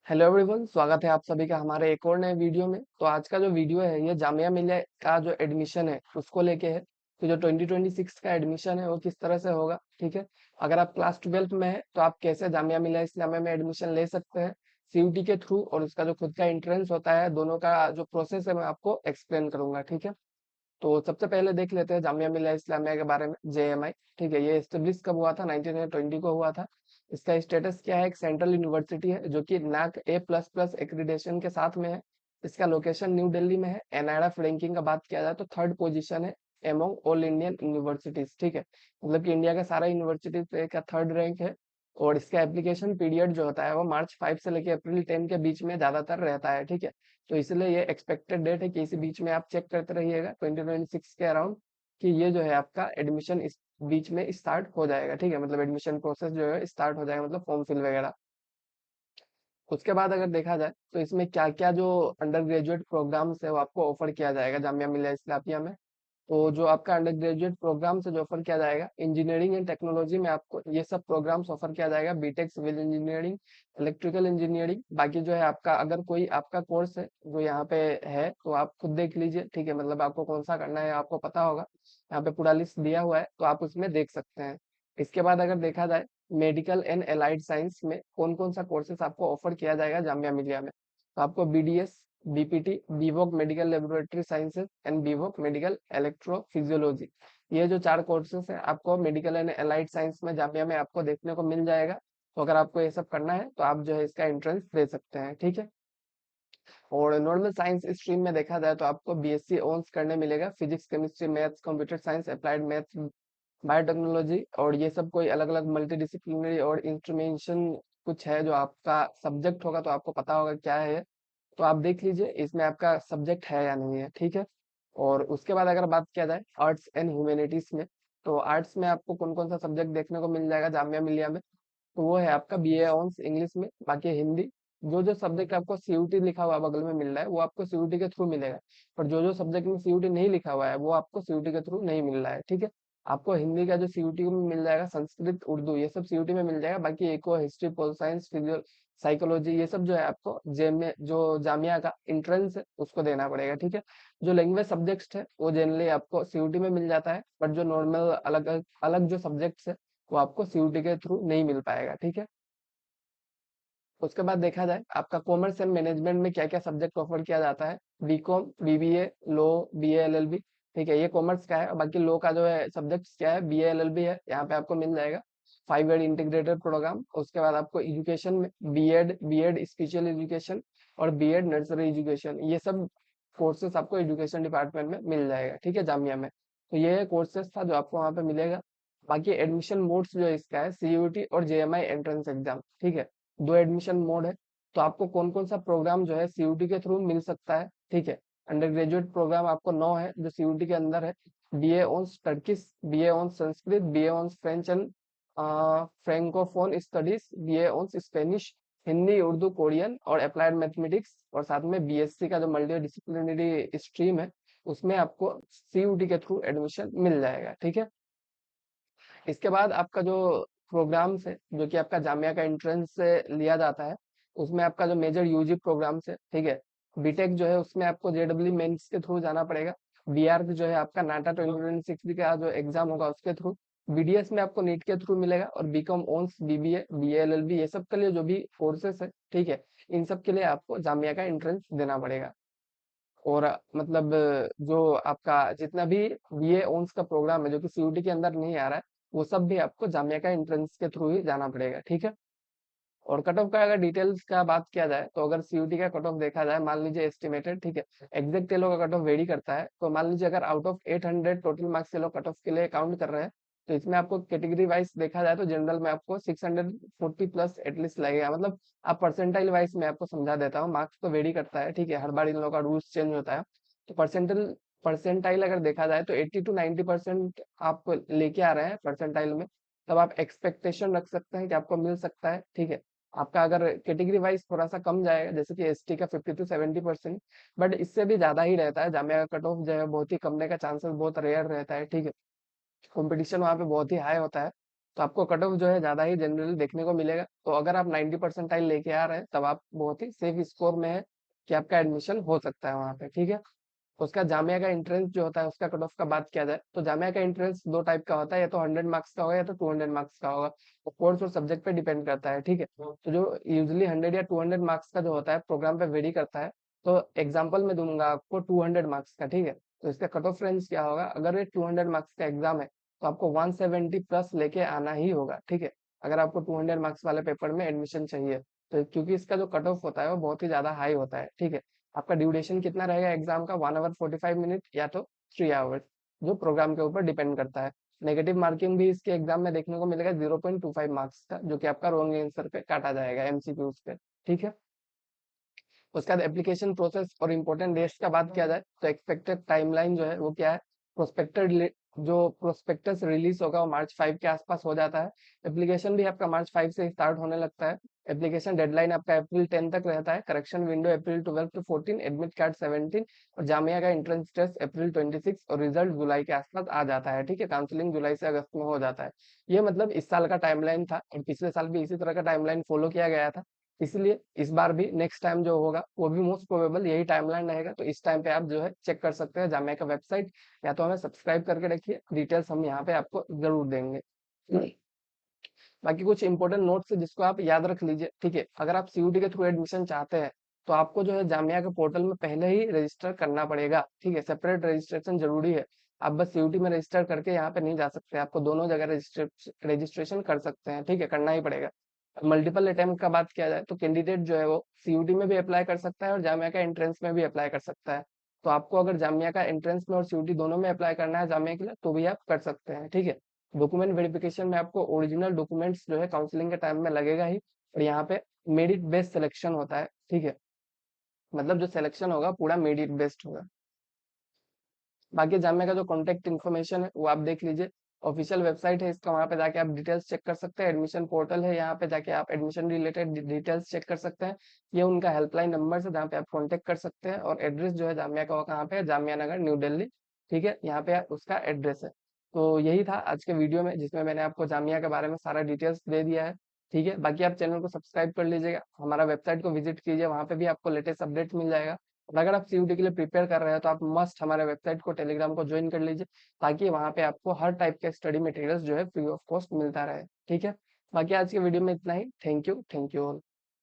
Hello everyone, स्वागत है आप सभी का हमारे एक और नए वीडियो में। तो आज का जो वीडियो है ये जामिया मिलिया का जो एडमिशन है उसको लेके है। तो जो 2026 का एडमिशन है वो किस तरह से होगा, ठीक है। अगर आप क्लास 12th में है तो आप कैसे जामिया मिलिया इस्लामिया में एडमिशन ले सकते हैं सीयूटी के थ्रू, और उसका जो खुद का एंट्रेंस होता है, दोनों का जो प्रोसेस है मैं आपको एक्सप्लेन करूंगा, ठीक है। तो सबसे पहले देख लेते हैं जामिया मिलिया इस्लामिया के बारे में, जेएमआई। ठीक है, ये एस्टेब्लिश कब हुआ था? 1920 को हुआ था। इसका स्टेटस क्या है? एक सेंट्रल यूनिवर्सिटी है जो कि नाक A++ एक्रीडेशन के साथ में है। इसका लोकेशन न्यू दिल्ली में है। एनआईआरएफ रैंकिंग का बात किया जाए तो थर्ड पोजीशन है एमोंग ऑल इंडियन यूनिवर्सिटीज, ठीक है। मतलब कि इंडिया के सारा यूनिवर्सिटी का थर्ड रैंक है। और इसका एप्लीकेशन पीरियड जो होता है वो मार्च 5 से लेकर अप्रैल 10 के बीच में ज्यादातर रहता है, ठीक है। तो इसलिए ये एक्सपेक्टेड डेट है कि इसी बीच में आप चेक करते रहिएगा 2026 के अराउंड, कि ये जो है आपका एडमिशन इस बीच में स्टार्ट हो जाएगा, ठीक है। मतलब एडमिशन प्रोसेस जो है स्टार्ट हो जाएगा, मतलब फॉर्म फिल वगैरह। उसके बाद अगर देखा जाए तो इसमें क्या क्या जो अंडर ग्रेजुएट प्रोग्राम्स है वो आपको ऑफर किया जाएगा जामिया मिलिया इस्लामिया में। तो जो आपका अंडर ग्रेजुएट प्रोग्राम से जो ऑफर किया जाएगा, इंजीनियरिंग एंड टेक्नोलॉजी में आपको ये सब प्रोग्राम्स ऑफर किया जाएगा। B Tech civil engineering, electrical engineering. बाकी जो है आपका अगर कोई आपका कोर्स है जो यहाँ पे है तो आप खुद देख लीजिए, ठीक है। मतलब आपको कौन सा करना है आपको पता होगा, यहाँ पे पूरा लिस्ट दिया हुआ है तो आप उसमें देख सकते हैं। इसके बाद अगर देखा जाए मेडिकल एंड एलाइड साइंस में कौन कौन सा कोर्सेस आपको ऑफर किया जाएगा जामिया मिलिया में, तो आपको BDS, BPT, BVoc medical laboratory sciences and BVoc medical electrophysiology, ये जो चार कोर्सेस है आपको मेडिकल एंड एलाइड साइंस में जामिया में आपको देखने को मिल जाएगा। तो अगर आपको ये सब करना है तो आप जो है इसका एंट्रेंस दे सकते हैं, ठीक है। और नॉर्मल साइंस स्ट्रीम में देखा जाए तो आपको बीएससी ऑनर्स करने मिलेगा, physics, chemistry, maths, computer science, applied maths, biotechnology. और ये सब कोई अलग अलग मल्टी डिसिप्लिनरी और इंस्ट्रूमेंटेशन कुछ है जो आपका सब्जेक्ट होगा, तो आपको पता होगा क्या है ये। तो आप देख लीजिए इसमें आपका सब्जेक्ट है या नहीं है, ठीक है। और उसके बाद अगर बात किया जाए आर्ट्स एंड ह्यूमैनिटीज में, तो आर्ट्स में आपको कौन कौन सा सब्जेक्ट देखने को मिल जाएगा जामिया मिलिया में, तो वो है आपका बीए ऑनर्स इंग्लिश में, बाकी हिंदी। जो जो सब्जेक्ट आपको सीयूटी लिखा हुआ बगल में मिल रहा है वो आपको सीयूटी के थ्रू मिलेगा। पर जो जो सब्जेक्ट में सीयूटी नहीं लिखा हुआ है वो आपको सीयूटी के थ्रू नहीं मिल रहा है, ठीक है। आपको हिंदी का जो सीयूटी में मिल जाएगा, संस्कृत, उर्दू, ये सब सीयूटी में मिल जाएगा। बाकी एक history, pol science, physical psychology, ये सब जो है आपको जेम में जो जामिया का एंट्रेंस है उसको देना पड़ेगा, ठीक है। जो लैंग्वेज सब्जेक्ट्स है वो जनरली आपको सीयूटी में मिल जाता है, बट जो नॉर्मल अलग अलग जो सब्जेक्ट्स है वो आपको सीयूटी के थ्रू नहीं मिल पाएगा, ठीक है। उसके बाद देखा जाए आपका कॉमर्स एंड मैनेजमेंट में क्या क्या सब्जेक्ट ऑफर किया जाता है, बीकॉम, बीबीए, लो, बीए एलएलबी, ठीक है। ये कॉमर्स का है। और बाकी लो का जो है सब्जेक्ट क्या है, बीए एलएलबी है, यहाँ पे आपको मिल जाएगा 5 ईयर इंटीग्रेटेड प्रोग्राम। उसके बाद आपको एजुकेशन में बीएड, बीएड स्पेशल एजुकेशन और बीएड नर्सरी एजुकेशन, ये सब कोर्सेस आपको एजुकेशन डिपार्टमेंट में मिल जाएगा, ठीक है, जामिया में। तो ये कोर्सेस था जो आपको वहाँ पे मिलेगा। बाकी एडमिशन मोड्स जो इसका है सीयूटी और जेएमआई एंट्रेंस एग्जाम, ठीक है। दो एडमिशन मोड है। तो आपको कौन कौन सा प्रोग्राम जो है सीयूटी के थ्रू मिल सकता है, ठीक है। अंडर ग्रेजुएट प्रोग्राम आपको 9 है जो सीयूटी के अंदर है। BA on Turkish, BA on Sanskrit, BA on French and francophone studies, BA on Spanish, Hindi, Urdu, Korean और अप्लाइड मैथमेटिक्स। और साथ में बीएससी का जो मल्टी डिसिप्लिनरी स्ट्रीम है उसमें आपको सीयूटी के थ्रू एडमिशन मिल जाएगा, ठीक है। इसके बाद आपका जो प्रोग्राम्स है जो कि आपका जामिया का एंट्रेंस से लिया जाता है, उसमें आपका जो मेजर यूजी प्रोग्राम्स है, ठीक है। बीटेक जो है उसमें आपको जेडब्ल्यू मेंस के थ्रू जाना पड़ेगा। बीआर जो है आपका नाटा 2026 का जो एग्जाम होगा उसके थ्रू। बीडीएस में आपको नीट के थ्रू मिलेगा। और बीकॉम ऑनर्स, बीबीए, बीएलएलबी, ये सब के लिए जो भी कोर्सेस है, ठीक है, इन सब के लिए आपको जामिया का एंट्रेंस देना पड़ेगा। और मतलब जो आपका जितना भी बीए ऑनर्स का प्रोग्राम है जो कि सीयूटी के अंदर नहीं आ रहा है, वो सब भी आपको जामिया का एंट्रेंस के थ्रू ही जाना पड़ेगा, ठीक है। और कट ऑफ का अगर डिटेल्स का बात किया जाए तो अगर सीयूटी का कट ऑफ देखा जाए, मान लीजिए एस्टिमेटेड, ठीक है, एग्जैक्ट ये लोग का कट ऑफ वेरी करता है। तो मान लीजिए अगर आउट ऑफ 800 टोटल मार्क्स ये लोग कट ऑफ के लिए काउंट कर रहे हैं, तो इसमें आपको कैटेगरी वाइज देखा जाए तो जनरल में आपको 640 प्लस एटलीस्ट लगेगा। मतलब आप परसेंटाइल वाइज में आपको समझा देता हूँ, मार्क्स तो वेरी करता है, ठीक है, हर बार इन लोगों का रूल्स चेंज होता है। तो परसेंटाइल अगर देखा जाए तो 80 to 90% आप लेके आ रहे हैं परसेंटाइल में, तब आप एक्सपेक्टेशन रख सकते हैं कि आपको मिल सकता है, ठीक है। आपका अगर कैटेगरी वाइज थोड़ा सा कम जाएगा, जैसे कि एसटी का 50 to 70%, बट इससे भी ज्यादा ही रहता है। जामिया का कट ऑफ जो है बहुत ही कमने का चांसेस बहुत रेयर रहता है, ठीक है। कंपटीशन वहाँ पे बहुत ही हाई होता है। तो आपको कट ऑफ जो है ज़्यादा ही जनरली देखने को मिलेगा। तो अगर आप 90 परसेंटाइल लेके आ रहे हैं तब आप बहुत ही सेफ स्कोर में है कि आपका एडमिशन हो सकता है वहाँ पे, ठीक है। उसका जामिया का एंट्रेंस जो होता है उसका कट ऑफ का बात किया जाए तो जामिया का एंट्रेंस दो टाइप का होता है, या तो 100 मार्क्स का होगा या तो 200 मार्क्स का होगा। वो कोर्स और सब्जेक्ट पे डिपेंड करता है, ठीक है। तो जो यूजली 100 या 200 मार्क्स का जो होता है प्रोग्राम पे वेरी करता है। तो एग्जाम्पल में दूंगा आपको 200 मार्क्स का, ठीक है। तो इसका कट ऑफ रेंज क्या होगा, अगर ये 200 मार्क्स का एग्जाम है तो आपको 170 प्लस लेके आना ही होगा, ठीक है। अगर आपको 200 मार्क्स वाले पेपर में एडमिशन चाहिए तो, क्योंकि इसका जो कट ऑफ होता है वो बहुत ही ज्यादा हाई होता है, ठीक है। आपका ड्यूरेशन कितना रहेगा एग्जाम का, 1 आवर 45 मिनट या तो 3 आवर्स, जो प्रोग्राम के ऊपर डिपेंड करता है। नेगेटिव मार्किंग भी इसके एग्जाम में देखने को मिलेगा 0.25 मार्क्स का, जो कि आपका रॉन्ग आंसर पे काटा जाएगा एमसीक्यूज पे, ठीक है। उसके बाद एप्लीकेशन प्रोसेस और इम्पोर्टेंट डेट्स का बात किया जाए तो एक्सपेक्टेड टाइमलाइन जो है वो क्या है, प्रोस्पेक्टेड जो प्रोस्पेक्टस रिलीज होगा वो मार्च 5 के आसपास हो जाता है। एप्लीकेशन भी आपका मार्च 5 से स्टार्ट होने लगता है। एप्लीकेशन डेडलाइन आपका अप्रैल 10 तक रहता है। Correction window April 12 to 14, admit card 17 और जामिया का एंट्रेंस टेस्ट अप्रैल 26 और रिजल्ट जुलाई के आसपास आ जाता है, ठीक है। काउंसलिंग जुलाई से अगस्त में हो जाता है। ये मतलब इस साल का टाइमलाइन था और पिछले साल भी इसी तरह का टाइमलाइन फॉलो किया गया था। इसलिए इस बार भी नेक्स्ट टाइम जो होगा वो भी मोस्ट प्रोबेबल यही टाइमलाइन रहेगा। तो इस टाइम पे आप जो है चेक कर सकते हैं जामिया का वेबसाइट, या तो हमें सब्सक्राइब करके रखिए, डिटेल्स हम यहाँ पे आपको जरूर देंगे। बाकी कुछ इंपॉर्टेंट नोट्स है जिसको आप याद रख लीजिए, ठीक है। अगर आप सीयूटी के थ्रू एडमिशन चाहते हैं तो आपको जो है जामिया के पोर्टल में पहले ही रजिस्टर करना पड़ेगा, ठीक है। सेपरेट रजिस्ट्रेशन जरूरी है। आप बस सीयूटी में रजिस्टर करके यहाँ पे नहीं जा सकते, आपको दोनों जगह रजिस्ट्रेशन कर सकते हैं, ठीक है, करना ही पड़ेगा। मल्टीपल अटेम्प्ट का बात किया जाए तो कैंडिडेट जो है वो सीयूटी में भी अप्लाई कर सकता है और जामिया का एंट्रेंस में भी अप्लाई कर सकता है। तो आपको अगर जामिया का एंट्रेंस में और सीयूटी दोनों में अप्लाई करना है जामिया के लिए तो भी आप कर सकते हैं, ठीक है। डॉक्यूमेंट वेरिफिकेशन में आपको ओरिजिनल डॉक्यूमेंट्स जो है काउंसलिंग के टाइम में लगेगा ही, और यहाँ पे मेरिट बेस्ड सिलेक्शन होता है, ठीक है। मतलब जो सिलेक्शन होगा पूरा मेरिट बेस्ड होगा। बाकी जामिया का जो कॉन्टेक्ट इन्फॉर्मेशन है वो आप देख लीजिए। ऑफिशियल वेबसाइट है इसका, वहाँ पे जाके आप डिटेल्स चेक कर सकते हैं। एडमिशन पोर्टल है, यहाँ पे जाके आप एडमिशन रिलेटेड डिटेल्स चेक कर सकते हैं। ये उनका हेल्पलाइन नंबर है जहाँ पे आप कॉन्टेक्ट कर सकते हैं। और एड्रेस जो है जामिया का वो कहाँ पे है, जामिया नगर न्यू दिल्ली, ठीक है। यहाँ पे उसका एड्रेस है। तो यही था आज के वीडियो में जिसमें मैंने आपको जामिया के बारे में सारा डिटेल्स दे दिया है, ठीक है। बाकी आप चैनल को सब्सक्राइब कर लीजिएगा, हमारा वेबसाइट को विजिट कीजिए, वहाँ पे भी आपको लेटेस्ट अपडेट मिल जाएगा। और अगर आप सीयूटी के लिए प्रिपेयर कर रहे हैं तो आप मस्ट हमारे वेबसाइट को टेलीग्राम को ज्वाइन कर लीजिए, ताकि वहाँ पे आपको हर टाइप के स्टडी मटेरियल्स जो है फ्री ऑफ कॉस्ट मिलता रहे, ठीक है। बाकी आज के वीडियो में इतना ही। Thank you all.